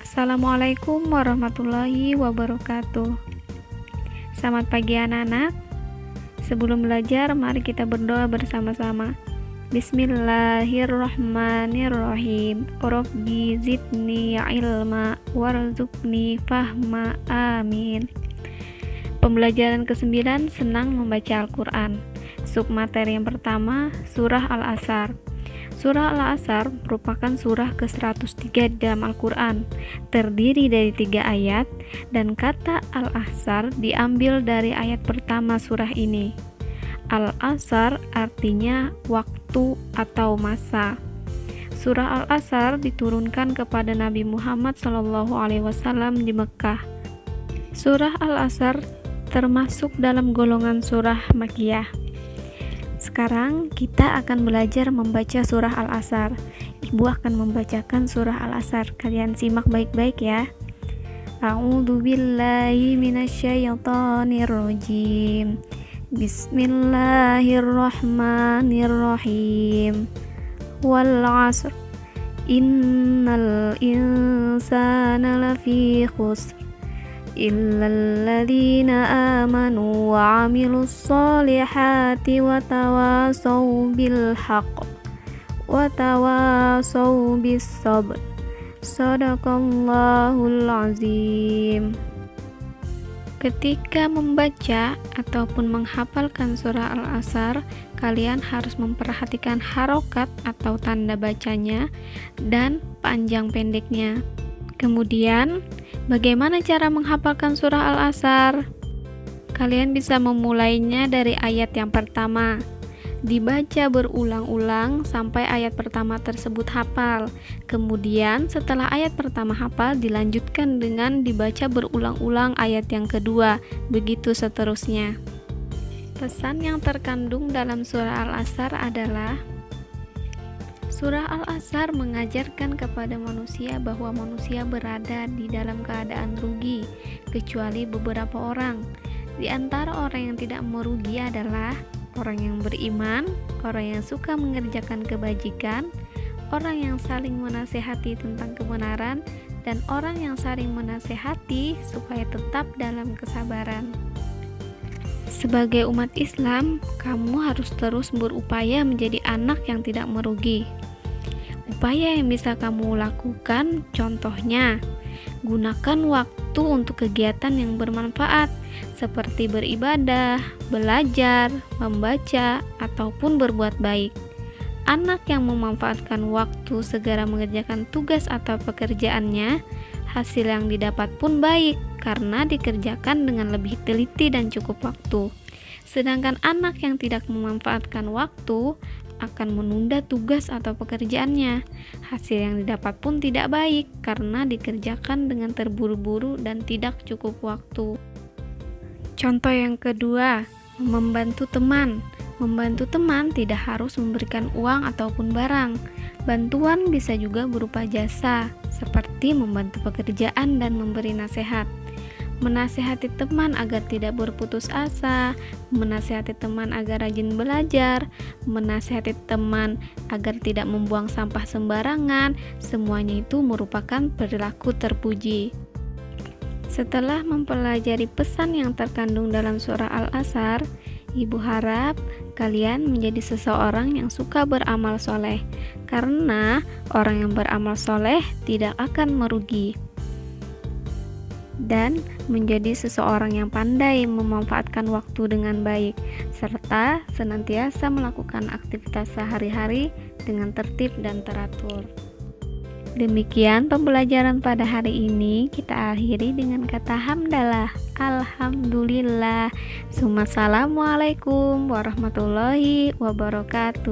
Assalamualaikum warahmatullahi wabarakatuh. Selamat pagi anak-anak. Sebelum belajar, mari kita berdoa bersama-sama. Bismillahirrahmanirrahim. Rabbi zidni ilma warzuqni fahma. Amin. Pembelajaran ke-9, senang membaca Al-Quran. Submateri yang pertama, Surah Al-Asr. Surah Al-Asr merupakan surah ke-103 dalam Al-Quran, terdiri dari 3 ayat, dan kata Al-Asr diambil dari ayat pertama surah ini. Al-Asr artinya waktu atau masa. Surah Al-Asr diturunkan kepada Nabi Muhammad SAW di Mekah. Surah Al-Asr termasuk dalam golongan surah Makkiyah. Sekarang kita akan belajar membaca surah Al-Asr. Ibu akan membacakan surah Al-Asr. Kalian simak baik-baik ya. A'udzu billahi minasyaitonir rajim. Bismillahirrahmanirrahim. Wal 'asr. Innal insana lafi khusr. Illal ladzina amanu wa 'amilus solihati wa tawasaw bil haqq wa tawasaw bis sabr. Shadaqallahul azim. Ketika membaca ataupun menghafalkan surah Al-Asr, kalian harus memperhatikan harokat atau tanda bacanya dan panjang pendeknya. Kemudian, bagaimana cara menghafalkan surah Al-Asr? Kalian bisa memulainya dari ayat yang pertama. Dibaca berulang-ulang sampai ayat pertama tersebut hafal. Kemudian, setelah ayat pertama hafal, dilanjutkan dengan dibaca berulang-ulang ayat yang kedua. Begitu seterusnya. Pesan yang terkandung dalam surah Al-Asr adalah Surah Al-Asr mengajarkan kepada manusia bahwa manusia berada di dalam keadaan rugi, kecuali beberapa orang. Di antara orang yang tidak merugi adalah orang yang beriman, orang yang suka mengerjakan kebajikan, orang yang saling menasehati tentang kebenaran, dan orang yang saling menasehati supaya tetap dalam kesabaran. Sebagai umat Islam, kamu harus terus berupaya menjadi anak yang tidak merugi. Upaya yang bisa kamu lakukan, contohnya, gunakan waktu untuk kegiatan yang bermanfaat, seperti beribadah, belajar, membaca, ataupun berbuat baik. Anak yang memanfaatkan waktu segera mengerjakan tugas atau pekerjaannya, hasil yang didapat pun baik, karena dikerjakan dengan lebih teliti dan cukup waktu. Sedangkan anak yang tidak memanfaatkan waktu akan menunda tugas atau pekerjaannya. Hasil yang didapat pun tidak baik karena dikerjakan dengan terburu-buru dan tidak cukup waktu. Contoh yang kedua, membantu teman. Membantu teman tidak harus memberikan uang ataupun barang. Bantuan bisa juga berupa jasa, seperti membantu pekerjaan dan memberi nasihat. Menasihati teman agar tidak berputus asa, menasihati teman agar rajin belajar, menasihati teman agar tidak membuang sampah sembarangan, semuanya itu merupakan perilaku terpuji. Setelah mempelajari pesan yang terkandung dalam surah Al-Asr, Ibu harap kalian menjadi seseorang yang suka beramal soleh, karena orang yang beramal soleh tidak akan merugi. Dan menjadi seseorang yang pandai memanfaatkan waktu dengan baik, serta senantiasa melakukan aktivitas sehari-hari dengan tertib dan teratur. Demikian pembelajaran pada hari ini, kita akhiri dengan kata hamdalah. Alhamdulillah. Assalamualaikum warahmatullahi wabarakatuh.